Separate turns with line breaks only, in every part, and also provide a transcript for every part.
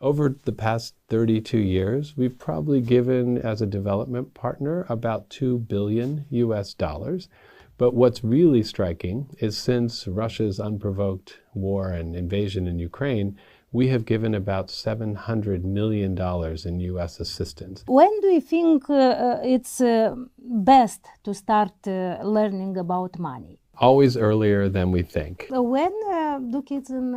Over the past 32 years, we've probably given as a development partner about $2 billion US. But what's really striking is since Russia's unprovoked war and invasion in Ukraine, we have given about $700 million in US assistance.
When do you think it's best to start learning about money?
Always earlier than we think.
When do kids in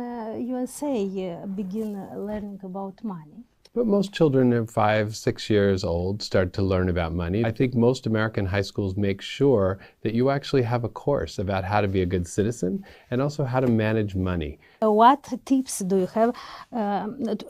USA begin learning about money?
But most children of 5, 6 years old start to learn about money. I think most American high schools make sure that you actually have a course about how to be a good citizen and also how to manage money.
What tips do you have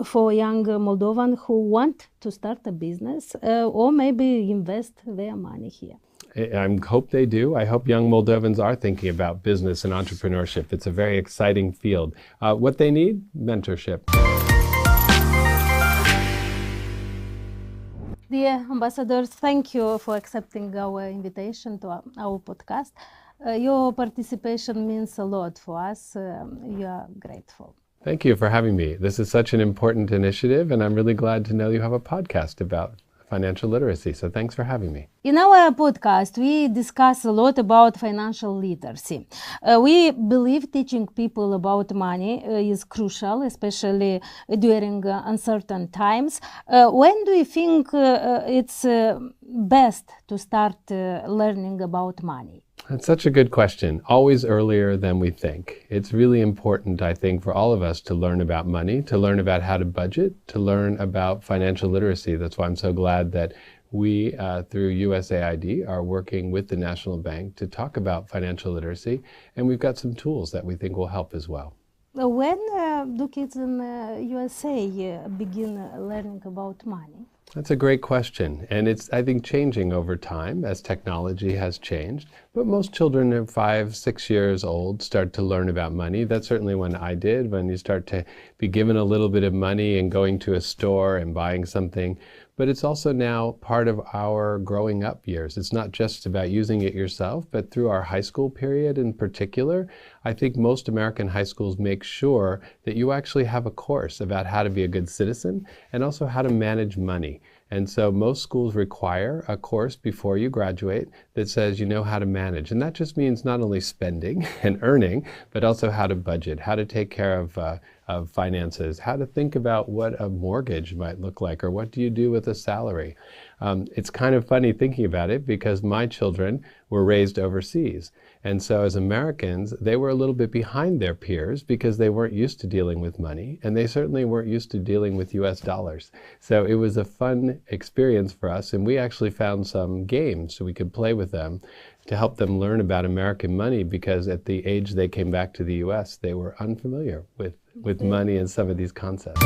for young Moldovans who want to start a business or maybe invest their money here?
I hope they do. I hope young Moldovans are thinking about business and entrepreneurship. It's a very exciting field. What they need? Mentorship.
Dear ambassadors, thank you for accepting our invitation to our podcast. Your participation means a lot for us. We are grateful.
Thank you for having me. This is such an important initiative, and I'm really glad to know you have a podcast about financial literacy. So thanks for having me.
In our podcast, we discuss a lot about financial literacy. We believe teaching people about money is crucial, especially during uncertain times. When do you think it's best to start learning about money?
That's such a good question. Always earlier than we think. It's really important, I think, for all of us to learn about money, to learn about how to budget, to learn about financial literacy. That's why I'm so glad that we, through USAID, are working with the National Bank to talk about financial literacy, and we've got some tools that we think will help as well.
When do kids in USA begin learning about money?
That's a great question, and it's, I think, changing over time as technology has changed. But most children of 5, 6 years old start to learn about money. That's certainly when I did, when you start to be given a little bit of money and going to a store and buying something. But it's also now part of our growing up years. It's not just about using it yourself, but through our high school period in particular, I think most American high schools make sure that you actually have a course about how to be a good citizen and also how to manage money. And so most schools require a course before you graduate that says you know how to manage. And that just means not only spending and earning, but also how to budget, how to take care of finances, how to think about what a mortgage might look like, or what do you do with a salary. It's kind of funny thinking about it because my children were raised overseas. And so as Americans, they were a little bit behind their peers because they weren't used to dealing with money, and they certainly weren't used to dealing with US dollars. So it was a fun experience for us, and we actually found some games so we could play with them to help them learn about American money, because at the age they came back to the US, they were unfamiliar with money and some of these concepts.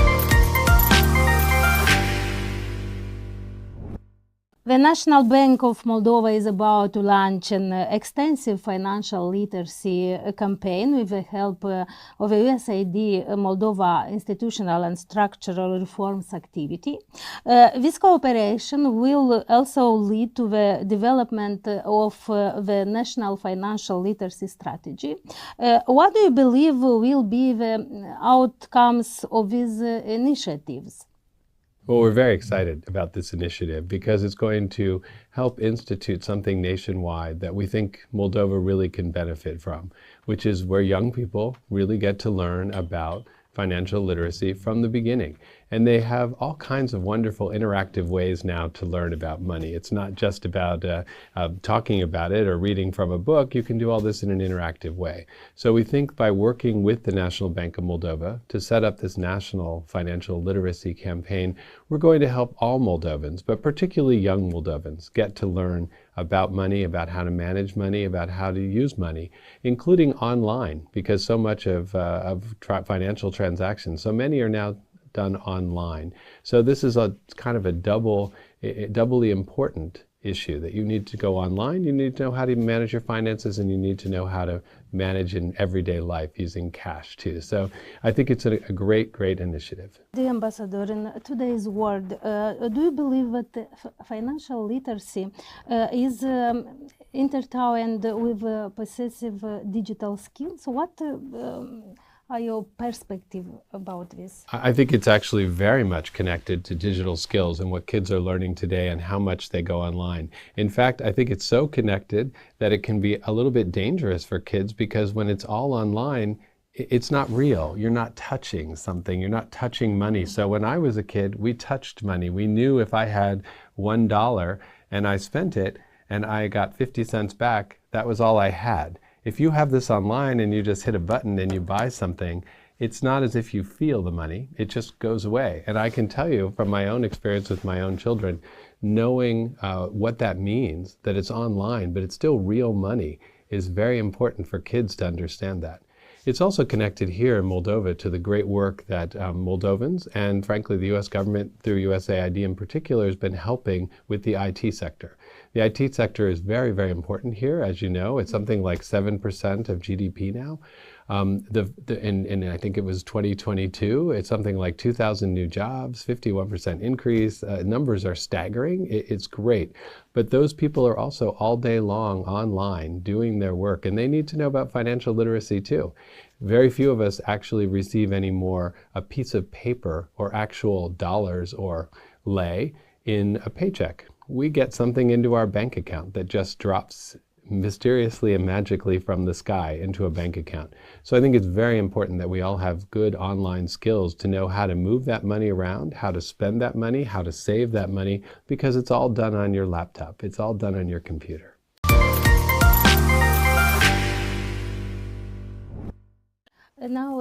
The National Bank of Moldova is about to launch an extensive financial literacy campaign with the help of the USAID Moldova Institutional and Structural Reforms activity. This cooperation will also lead to the development of the National Financial Literacy Strategy. What do you believe will be the outcomes of these initiatives?
Well, we're very excited about this initiative because it's going to help institute something nationwide that we think Moldova really can benefit from, which is where young people really get to learn about financial literacy from the beginning. And they have all kinds of wonderful interactive ways now to learn about money. It's not just about talking about it or reading from a book. You can do all this in an interactive way. So we think by working with the National Bank of Moldova to set up this national financial literacy campaign, we're going to help all Moldovans, but particularly young Moldovans, get to learn about money, about how to manage money, about how to use money, including online, because so much of financial transactions, so many are now done online. So this is a kind of a doubly important issue, that you need to go online, you need to know how to manage your finances, and you need to know how to manage in everyday life using cash too. So I think it's a great initiative.
The Ambassador, in today's world, do you believe that financial literacy is intertwined with possessive digital skills? What are your perspective about this?
I think it's actually very much connected to digital skills and what kids are learning today and how much they go online. In fact, I think it's so connected that it can be a little bit dangerous for kids, because when it's all online, it's not real. You're not touching something. You're not touching money. So when I was a kid, we touched money. We knew if I had $1 and I spent it and I got 50 cents back, that was all I had. If you have this online and you just hit a button and you buy something, it's not as if you feel the money. It just goes away. And I can tell you from my own experience with my own children, knowing what that means, that it's online, but it's still real money, is very important for kids to understand that. It's also connected here in Moldova to the great work that Moldovans and frankly the U.S. government through USAID in particular has been helping with the IT sector. The IT sector is very, very important here, as you know. It's something like 7% of GDP now. And I think it was 2022, it's something like 2,000 new jobs, 51% increase. Numbers are staggering. It's great. But those people are also all day long online doing their work, and they need to know about financial literacy too. Very few of us actually receive anymore a piece of paper or actual dollars or lei in a paycheck. We get something into our bank account that just drops mysteriously and magically from the sky into a bank account. So I think it's very important that we all have good online skills to know how to move that money around, how to spend that money, how to save that money, because it's all done on your laptop. It's all done on your computer.
And now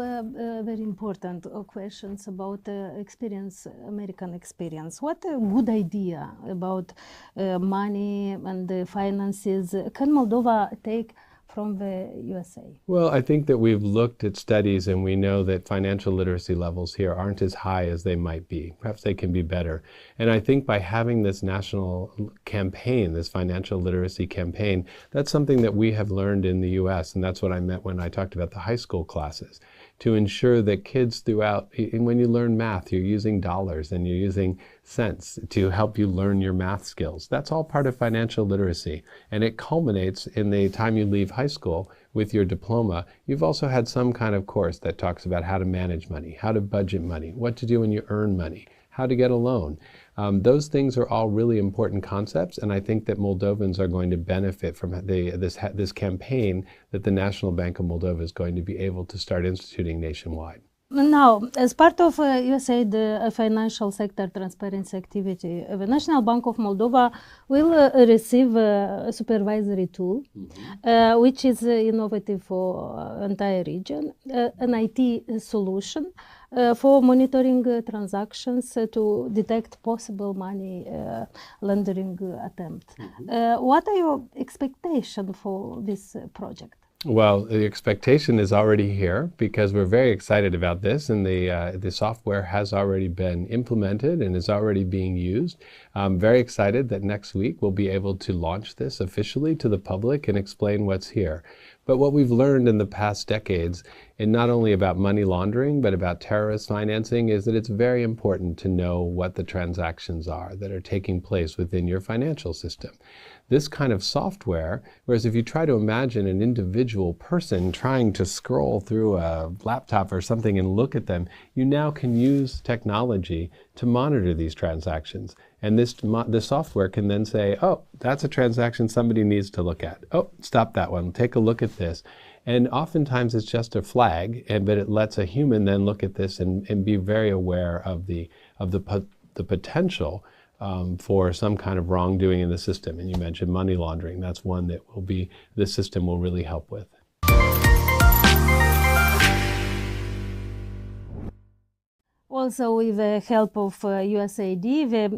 very important questions about American experience. What a good idea about money and the finances can Moldova take from the USA?
Well, I think that we've looked at studies and we know that financial literacy levels here aren't as high as they might be. Perhaps they can be better. And I think by having this national campaign, this financial literacy campaign, that's something that we have learned in the US, and that's what I meant when I talked about the high school classes, to ensure that kids throughout, when you learn math, you're using dollars and you're using cents to help you learn your math skills. That's all part of financial literacy. And it culminates in the time you leave high school with your diploma. You've also had some kind of course that talks about how to manage money, how to budget money, what to do when you earn money, how to get a loan. Those things are all really important concepts, and I think that Moldovans are going to benefit from this campaign that the National Bank of Moldova is going to be able to start instituting nationwide.
Now, as part of USAID financial sector transparency activity, the National Bank of Moldova will receive a supervisory tool, which is innovative for entire region, an IT solution for monitoring transactions to detect possible money laundering attempt. What are your expectations for this project?
Well, the expectation is already here because we're very excited about this, and the software has already been implemented and is already being used. I'm very excited that next week we'll be able to launch this officially to the public and explain what's here. But what we've learned in the past decades, and not only about money laundering, but about terrorist financing, is that it's very important to know what the transactions are that are taking place within your financial system. This kind of software, whereas if you try to imagine an individual person trying to scroll through a laptop or something and look at them, you now can use technology to monitor these transactions. And the software can then say, oh, that's a transaction somebody needs to look at. Oh, stop that one. Take a look at this. And oftentimes it's just a flag, but it lets a human then look at this and be very aware of the potential for some kind of wrongdoing in the system. And you mentioned money laundering. That's one that the system will really help with.
Also, with the help of USAID,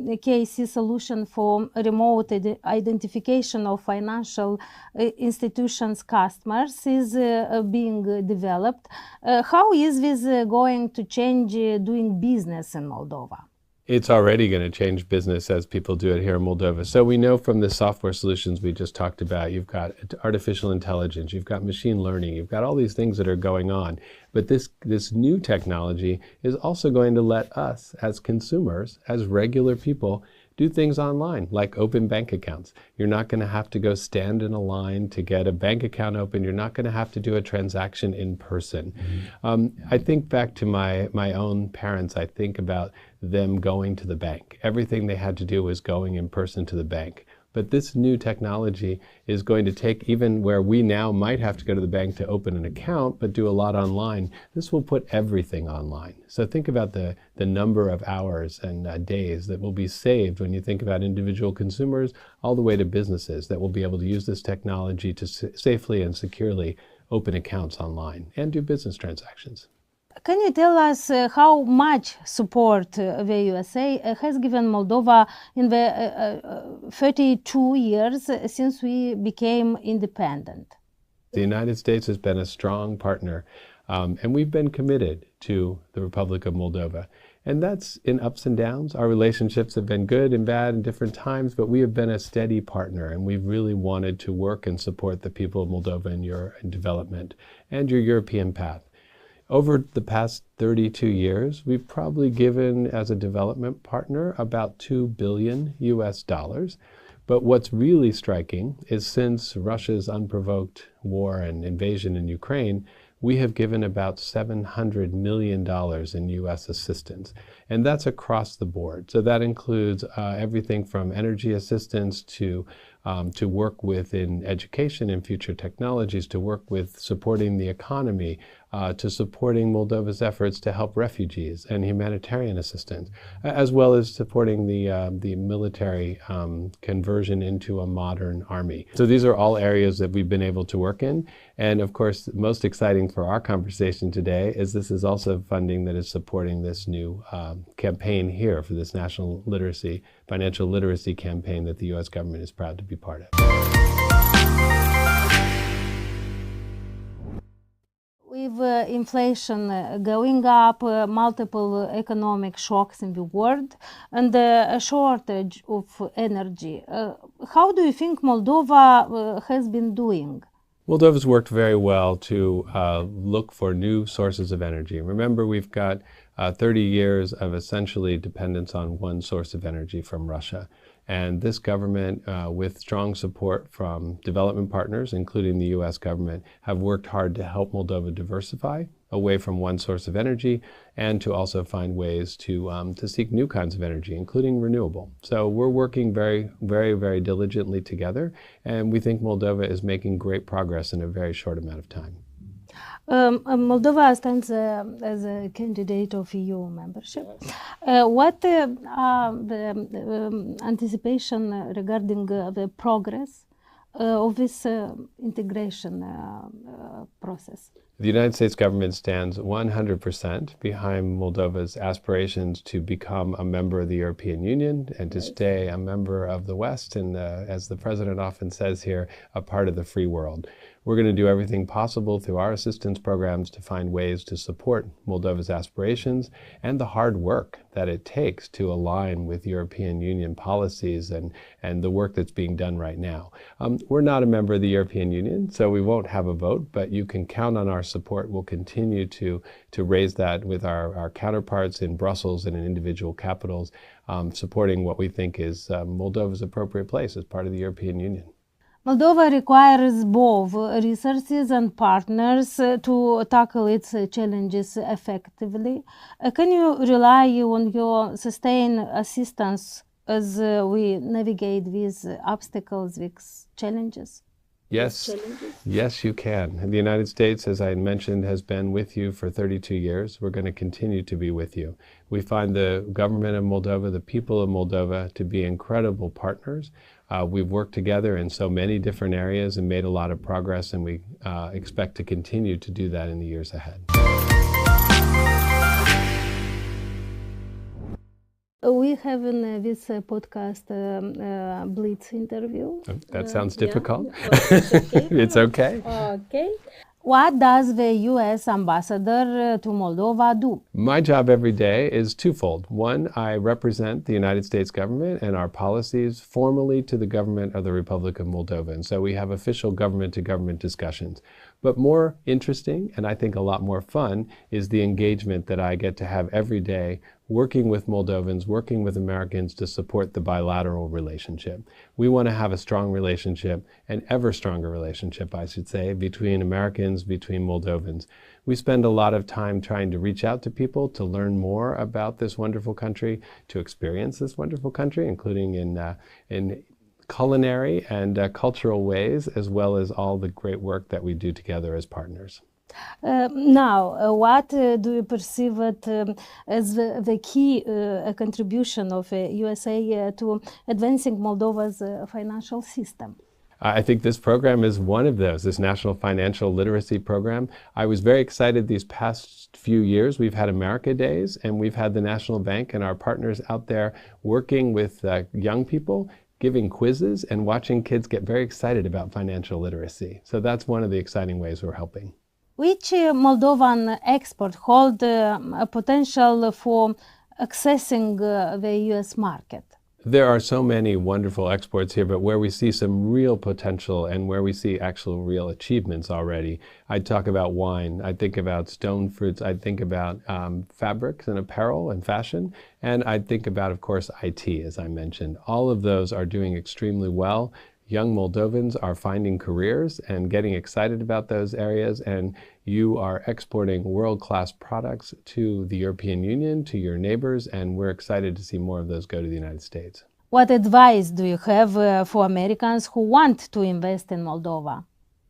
the KIC solution for remote identification of financial institutions' customers is being developed. How is this going to change doing business in Moldova?
It's already going to change business as people do it here in Moldova. So we know from the software solutions we just talked about, you've got artificial intelligence, you've got machine learning, you've got all these things that are going on. But this new technology is also going to let us as consumers, as regular people, do things online, like open bank accounts. You're not going to have to go stand in a line to get a bank account open. You're not going to have to do a transaction in person. I think back to my own parents. I think about them going to the bank. Everything they had to do was going in person to the bank. But this new technology is going to take, even where we now might have to go to the bank to open an account, but do a lot online, this will put everything online. So think about the number of hours and days that will be saved when you think about individual consumers all the way to businesses that will be able to use this technology to safely and securely open accounts online and do business transactions.
Can you tell us how much support the USA has given Moldova in the 32 years since we became independent?
The United States has been a strong partner, and we've been committed to the Republic of Moldova. And that's in ups and downs. Our relationships have been good and bad in different times, but we have been a steady partner, and we've really wanted to work and support the people of Moldova in your development and your European path. Over the past 32 years, we've probably given, as a development partner, about $2 billion US. But what's really striking is since Russia's unprovoked war and invasion in Ukraine, we have given about $700 million in U.S. assistance. And that's across the board. So that includes everything from energy assistance to work within education and future technologies, to work with supporting the economy, to supporting Moldova's efforts to help refugees and humanitarian assistance, as well as supporting the military conversion into a modern army. So these are all areas that we've been able to work in. And of course, most exciting for our conversation today is this is also funding that is supporting this new campaign here for this national literacy, financial literacy campaign that the U.S. government is proud to be part of.
With inflation going up, multiple economic shocks in the world, and a shortage of energy, how do you think Moldova has been doing?
Moldova's worked very well to look for new sources of energy. Remember, we've got 30 years of essentially dependence on one source of energy from Russia. And this government, with strong support from development partners, including the U.S. government, have worked hard to help Moldova diversify away from one source of energy and to also find ways to seek new kinds of energy, including renewable. So we're working very, very, very diligently together, and we think Moldova is making great progress in a very short amount of time.
Moldova stands as a candidate of EU membership. What are the anticipation regarding the progress of this integration process?
The United States government stands 100% behind Moldova's aspirations to become a member of the European Union and to stay a member of the West and, as the President often says here, a part of the free world. We're going to do everything possible through our assistance programs to find ways to support Moldova's aspirations and the hard work that it takes to align with European Union policies and the work that's being done right now. We're not a member of the European Union, so we won't have a vote, but you can count on our support. We'll continue to raise that with our counterparts in Brussels and in individual capitals, supporting what we think is Moldova's appropriate place as part of the European Union.
Moldova requires both resources and partners to tackle its challenges effectively. Can you rely on your sustained assistance as we navigate these obstacles, these challenges?
Yes, yes, you can. And the United States, as I mentioned, has been with you for 32 years. We're going to continue to be with you. We find the government of Moldova, the people of Moldova, to be incredible partners. We've worked together in so many different areas and made a lot of progress, and we expect to continue to do that in the years ahead.
We have in this podcast Blitz interview.
Oh, that sounds difficult.
Okay.
It's okay.
Okay. What does the U.S. ambassador to Moldova do?
My job every day is twofold. One, I represent the United States government and our policies formally to the government of the Republic of Moldova. And so we have official government-to-government discussions. But more interesting, and I think a lot more fun, is the engagement that I get to have every day working with Moldovans, working with Americans to support the bilateral relationship. We want to have a strong relationship, an ever stronger relationship, I should say, between Americans, between Moldovans. We spend a lot of time trying to reach out to people to learn more about this wonderful country, to experience this wonderful country, including in culinary and cultural ways, as well as all the great work that we do together as partners.
What do you perceive as the key contribution of USA to advancing Moldova's financial system?
I think this program is one of those, this National Financial Literacy Program. I was very excited these past few years. We've had America Days, and we've had the National Bank and our partners out there working with young people, giving quizzes, and watching kids get very excited about financial literacy. So that's one of the exciting ways we're helping.
Which Moldovan export hold a potential for accessing the US market?
There are so many wonderful exports here, but where we see some real potential and where we see actual real achievements already, I'd talk about wine, I'd think about stone fruits, I'd think about fabrics and apparel and fashion, and I'd think about, of course, IT, as I mentioned. All of those are doing extremely well. Young Moldovans are finding careers and getting excited about those areas, and you are exporting world-class products to the European Union, to your neighbors, and we're excited to see more of those go to the United States.
What advice do you have for Americans who want to invest in Moldova?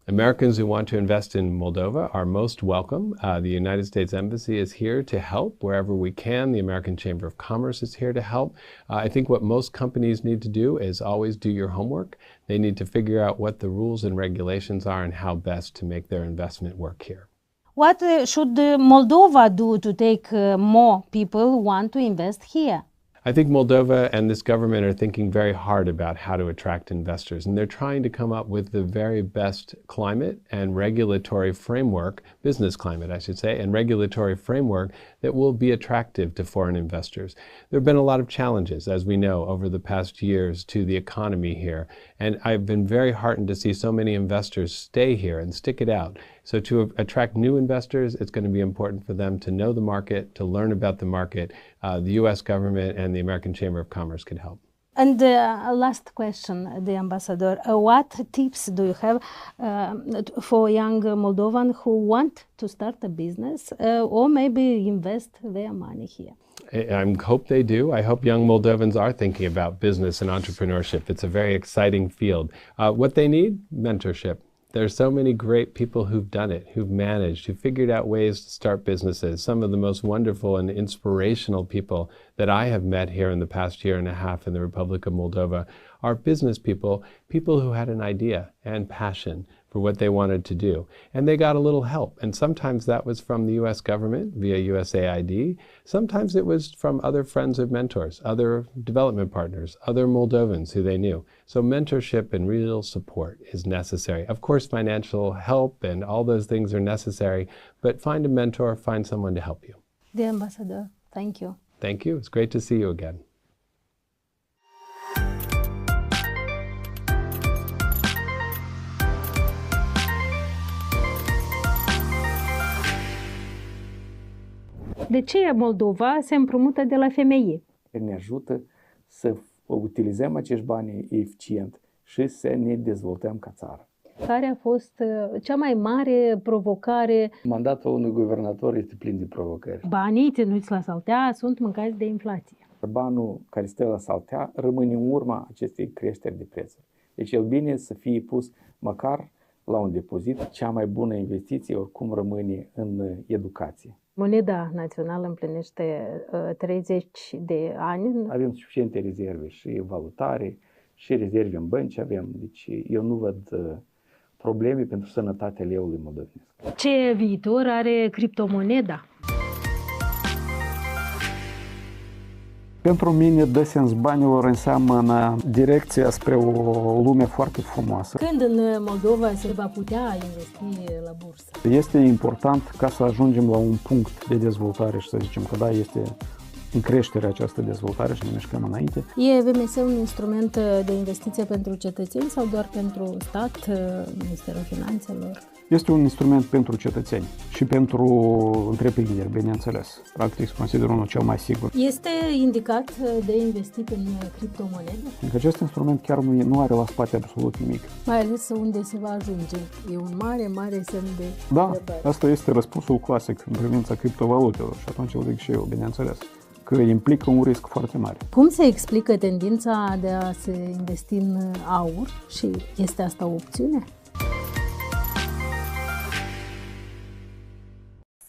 Americans who want to invest in Moldova are most welcome. The United States Embassy is here to help wherever we can. The American Chamber of Commerce is here to help. I think what most companies need to do is always do your homework. They need to figure out what the rules and regulations are and how best to make their investment work here.
What should Moldova do to take more people who want to invest here?
I think Moldova and this government are thinking very hard about how to attract investors, and they're trying to come up with the very best climate and regulatory framework, business climate, I should say, and regulatory framework that will be attractive to foreign investors. There have been a lot of challenges, as we know, over the past years to the economy here, and I've been very heartened to see so many investors stay here and stick it out. So to attract new investors, it's going to be important for them to know the market, to learn about the market. The U.S. government and the American Chamber of Commerce can help.
And last question, the ambassador. What tips do you have for young Moldovan who want to start a business or maybe invest their money here?
I hope they do. I hope young Moldovans are thinking about business and entrepreneurship. It's a very exciting field. What they need? Mentorship. There's so many great people who've done it, who've managed, who figured out ways to start businesses. Some of the most wonderful and inspirational people that I have met here in the past year and a half in the Republic of Moldova are business people, people who had an idea and passion for what they wanted to do. And they got a little help. And sometimes that was from the U.S. government via USAID. Sometimes it was from other friends of mentors, other development partners, other Moldovans who they knew. So mentorship and real support is necessary. Of course, financial help and all those things are necessary, but find a mentor, find someone to help you.
The ambassador, thank you.
Thank you. It's great to see you again.
De ce Moldova se împrumută de la FMI?
Ne ajută să utilizăm acești bani eficient și să ne dezvoltăm ca țară.
Care a fost cea mai mare provocare?
Mandatul unui guvernator este plin de provocări.
Banii ținuți la saltea sunt mâncați de inflație.
Banul care stă la saltea rămâne în urma acestei creșteri de prețuri. Deci el bine să fie pus măcar la un depozit. Cea mai bună investiție oricum rămâne în educație.
Moneda națională împlinește 30 de ani.
Avem suficiente rezerve și valutare și rezerve în bănci avem. Deci eu nu văd probleme pentru sănătatea leului moldovenesc.
Ce viitor are criptomoneda?
Pentru mine, dă sens banilor înseamnă direcția spre o lume foarte frumoasă.
Când în Moldova se va putea investi la bursă?
Este important ca să ajungem la un punct de dezvoltare și să zicem că da, este în creștere această dezvoltare și ne mișcăm înainte.
E VMS un instrument de investiție pentru cetățeni sau doar pentru stat, Ministerul Finanțelor?
Este un instrument pentru cetățeni și pentru întreprinderi, bineînțeles. Practic, consider unul cel mai sigur.
Este indicat de investit în criptomonede?
Adică acest instrument chiar nu are la spate absolut nimic.
Mai ales unde se va ajunge. E un mare, mare semn de
Da,
întrebare.
asta este răspunsul clasic în privința criptovalutelor și atunci îl zic și eu, bineînțeles, că implică un risc foarte mare.
Cum se explică tendința de a se investi în aur și este asta o opțiune?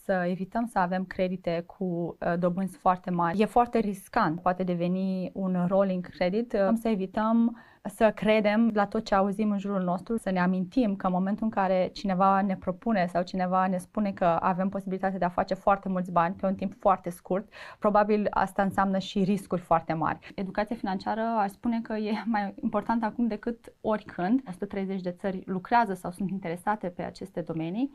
Să evităm să avem credite cu dobânzi foarte mari. E foarte riscant, poate deveni un rolling credit. Să evităm să credem la tot ce auzim în jurul nostru, să ne amintim că în momentul în care cineva ne propune sau cineva ne spune că avem posibilitatea de a face foarte mulți bani pe un timp foarte scurt, probabil asta înseamnă și riscuri foarte mari. Educația financiară aș spune că e mai importantă acum decât oricând. 130 de țări lucrează sau sunt interesate pe aceste domenii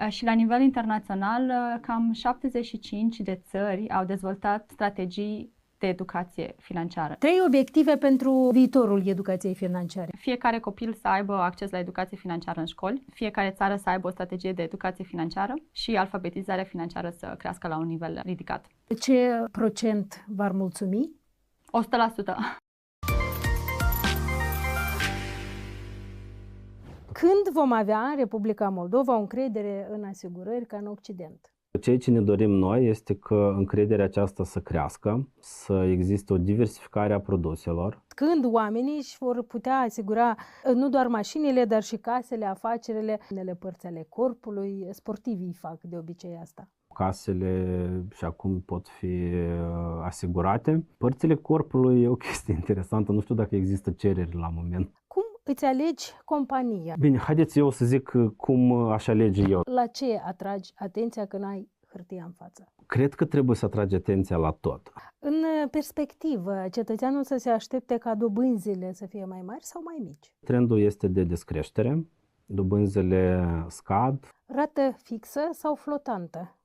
și la nivel internațional cam 75 de țări au dezvoltat strategii de educație financiară.
3 obiective pentru viitorul educației financiare.
Fiecare copil să aibă acces la educație financiară în școli, fiecare țară să aibă o strategie de educație financiară și alfabetizarea financiară să crească la un nivel ridicat.
Ce procent v-ar mulțumi?
100%.
Când vom avea în Republica Moldova o încredere în asigurări ca în Occident?
Ceea ce ne dorim noi este că încrederea aceasta să crească, să existe o diversificare a produselor.
Când oamenii își vor putea asigura nu doar mașinile, dar și casele, afacerile, unele părți ale corpului, sportivii fac de obicei asta.
Casele și acum pot fi asigurate. Părțile corpului e o chestie interesantă, nu știu dacă există cereri la moment.
Cum îți alegi compania?
Bine, haideți eu să zic cum aș alege eu.
La ce atragi atenția când ai hârtia în față?
Cred că trebuie să atragi atenția la tot.
În perspectivă, cetățeanul să se aștepte ca dobânzile să fie mai mari sau mai mici?
Trendul este de descreștere, dobânzile scad.
Rată fixă sau flotantă?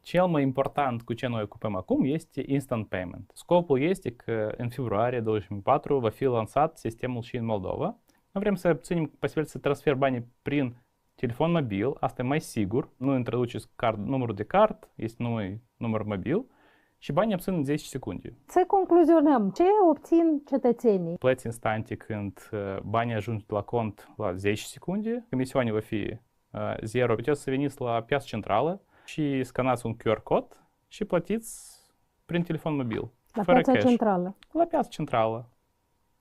Cel mai important cu ce noi ocupăm acum este instant payment. Scopul este că în februarie 2024 va fi lansat sistemul și în Moldova. Noi vrem să obținem posibilitatea să transfer banii prin telefon mobil, asta e mai sigur. Nu introduceți numărul de card, este numai număr mobil și banii obțin în 10 secunde.
Să concluzionăm. Ce obțin cetățenii?
Plăți instante când banii ajung la cont la 10 secunde, comisiunea va fi 0. Puteți să veniți la piața centrală și scanați un QR cod și plătiți prin telefon mobil.
La
fără
piața
cash.
centrală.
La piața centrală.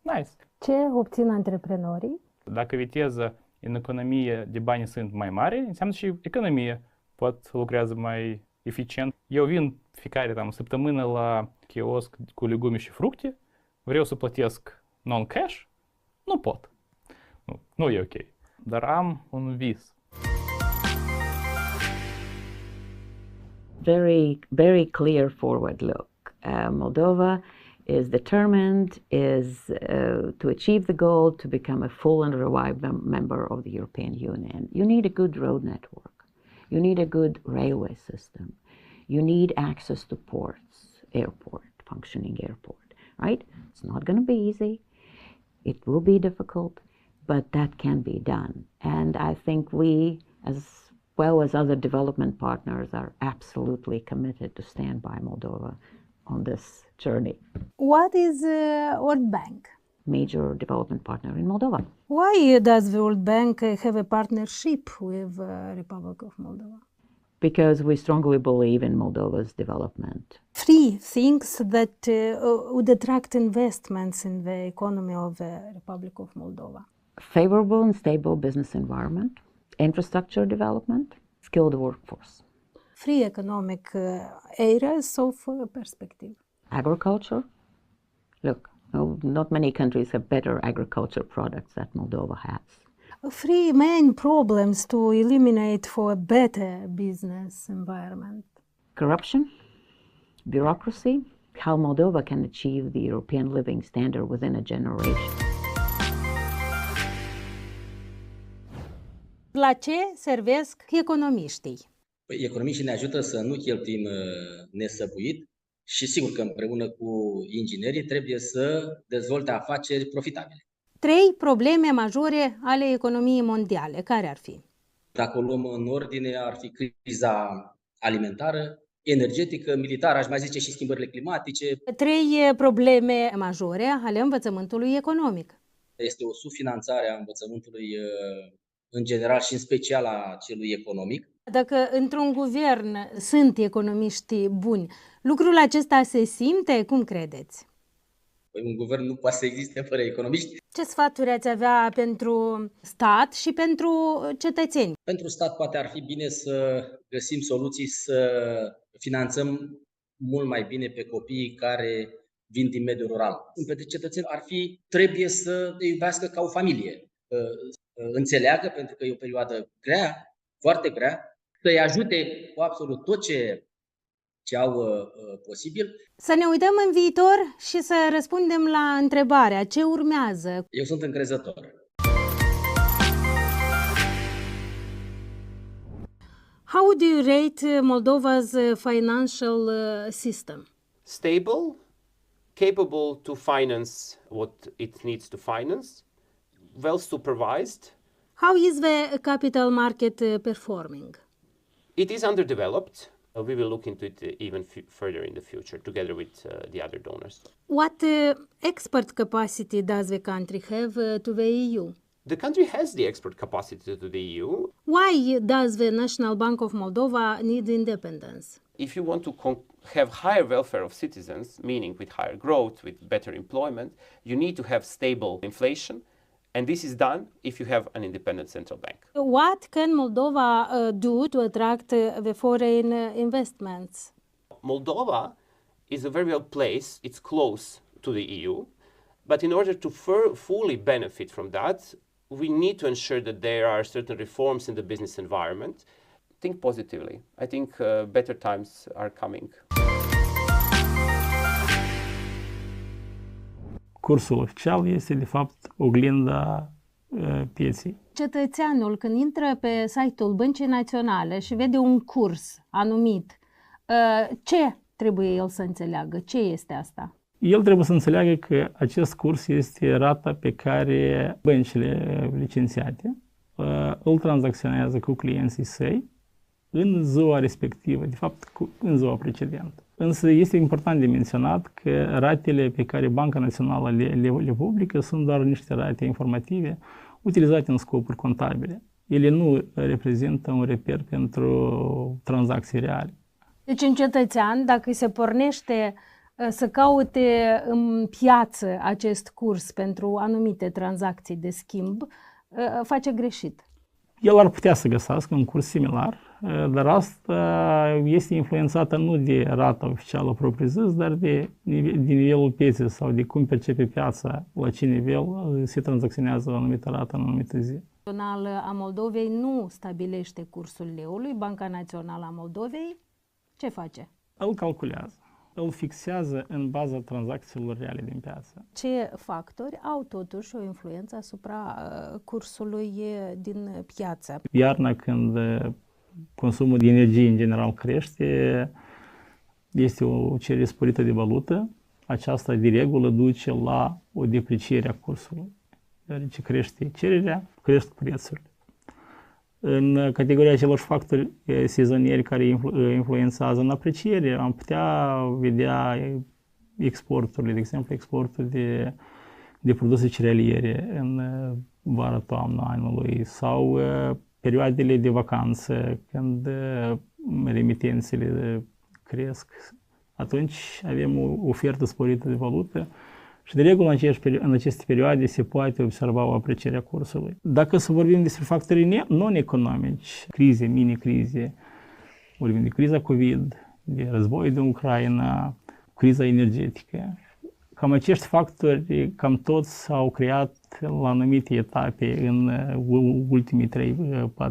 Nice.
Ce obțin antreprenorii?
Dacă viteza în economie de bani sunt mai mari, înseamnă și economie pot lucrează mai eficient. Eu vin fiecare săptămână la kiosc cu legume și fructe, vreau să plătesc non-cash, nu pot. Nu e ok. Dar am un vis.
Very clear forward look. Moldova is determined to achieve the goal to become a full and revived member of the European Union. You need a good road network. You need a good railway system. You need access to ports, functioning airport, right? It's not going to be easy. It will be difficult, but that can be done. And I think we, as well as other development partners, are absolutely committed to stand by Moldova on this journey.
What is World Bank?
Major development partner in Moldova.
Why does the World Bank have a partnership with Republic of Moldova?
Because we strongly believe in Moldova's development.
3 things that would attract investments in the economy of the Republic of Moldova.
Favorable and stable business environment, infrastructure development, skilled workforce.
3 economic areas of perspective.
Agriculture. Look, not many countries have better agriculture products that Moldova has.
3 main problems to eliminate for a better business environment.
Corruption, bureaucracy, how Moldova can achieve the European living standard within a generation.
La ce servesc economiștii?
Economiștii ne ajută să nu cheltuim nesăbuit și sigur că împreună cu inginerii trebuie să dezvolte afaceri profitabile.
3 probleme majore ale economiei mondiale. Care ar fi?
Dacă o luăm în ordine, ar fi criza alimentară, energetică, militară, aș mai zice și schimbările climatice.
3 probleme majore ale învățământului economic.
Este o subfinanțare a învățământului în general și în special a celui economic.
Dacă într-un guvern sunt economiști buni, lucrul acesta se simte? Cum credeți?
Păi un guvern nu poate să existe fără economiști.
Ce sfaturi ați avea pentru stat și pentru cetățeni?
Pentru stat poate ar fi bine să găsim soluții să finanțăm mult mai bine pe copiii care vin din mediul rural. Pentru cetățeni trebuie să îi iubească ca o familie, înțeleagă, pentru că e o perioadă grea, foarte grea, să-i ajute cu absolut tot ce au posibil.
Să ne uităm în viitor și să răspundem la întrebarea ce urmează.
Eu sunt încrezător.
How would you rate Moldova's financial system?
Stable, capable to finance what it needs to finance, well supervised.
How is the capital market performing?
It is underdeveloped. We will look into it even further in the future, together with the other donors.
What export capacity does the country have to the EU?
The country has the export capacity to the EU.
Why does the National Bank of Moldova need independence?
If you want to have higher welfare of citizens, meaning with higher growth, with better employment, you need to have stable inflation. And this is done if you have an independent central bank.
What can Moldova do to attract the foreign investments?
Moldova is a very well placed, it's close to the EU, but in order to fully benefit from that, we need to ensure that there are certain reforms in the business environment. Think positively. I think better times are coming.
Cursul oficial este, de fapt, oglinda pieței.
Cetățeanul, când intră pe site-ul Băncii Naționale și vede un curs anumit, ce trebuie el să înțeleagă? Ce este asta?
El trebuie să înțeleagă că acest curs este rata pe care băncile licențiate îl tranzacționează cu clienții săi în ziua respectivă, de fapt în ziua precedentă. Însă este important de menționat că ratele pe care Banca Națională le publică sunt doar niște rate informative utilizate în scopuri contabile. Ele nu reprezintă un reper pentru tranzacții reale.
Deci un cetățean, dacă se pornește să caute în piață acest curs pentru anumite tranzacții de schimb, face greșit.
El ar putea să găsească un curs similar, dar asta este influențată nu de rata oficială propriu-zis, dar de nivelul pieței sau de cum percepe piața, la ce nivel se tranzacționează o anumită rată în o anumită zi.
Banca Națională a Moldovei nu stabilește cursul leului. Banca Națională a Moldovei ce face?
Îl calculează. Îl fixează în baza tranzacțiilor reale din piață.
Ce factori au totuși o influență asupra cursului din piață?
Iarna, când consumul de energie în general crește, este o cerere sporită de valută. Aceasta de regulă duce la o depreciere a cursului. Deoarece crește cererea, cresc prețurile. În categoria acelor factori sezonieri care influențează în apreciere, am putea vedea exporturile, de exemplu exportul de produse cerealiere în vara-toamna anului sau perioadele de vacanță, când remitențele cresc. Atunci avem o ofertă sporită de valută și de regulă în aceste perioade se poate observa o apreciere a cursului. Dacă să vorbim despre factorii non-economici, crize, mini-crize, vorbim de criza COVID, de războiul din Ucraina, criza energetică, cam acești factori, cam toți s-au creat la anumite etape în ultimii 3-4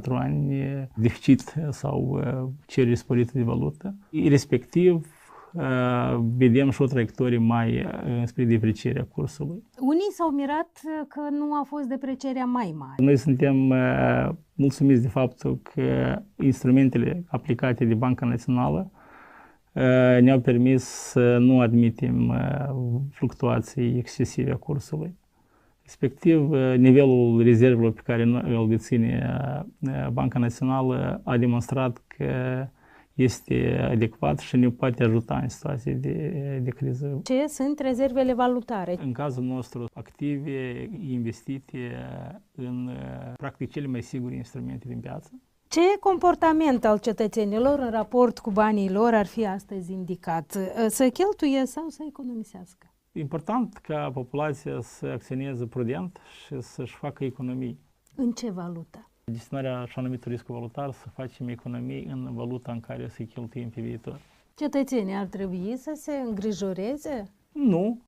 ani deficit sau cerere sporită de valută. Respectiv, vedem și o traiectorie mai spre deprecierea cursului.
Unii s-au mirat că nu a fost deprecierea mai mare.
Noi suntem mulțumiți de faptul că instrumentele aplicate de Banca Națională ne-au permis să nu admitem fluctuații excesive a cursului. Respectiv, nivelul rezervelor pe care îl deține Banca Națională a demonstrat că este adecvat și ne poate ajuta în situații de criză.
Ce sunt rezervele valutare?
În cazul nostru, active investite în practic cele mai sigure instrumente din piață.
Ce comportament al cetățenilor în raport cu banii lor ar fi astăzi indicat? Să cheltuie sau să economisească?
Important ca populația să acționeze prudent și să-și facă economii.
În ce valută?
Gestionarea așa numitul risc valutar, să facem economii în valuta în care să cheltuim pe viitor.
Cetățenii ar trebui să se îngrijoreze?
Nu,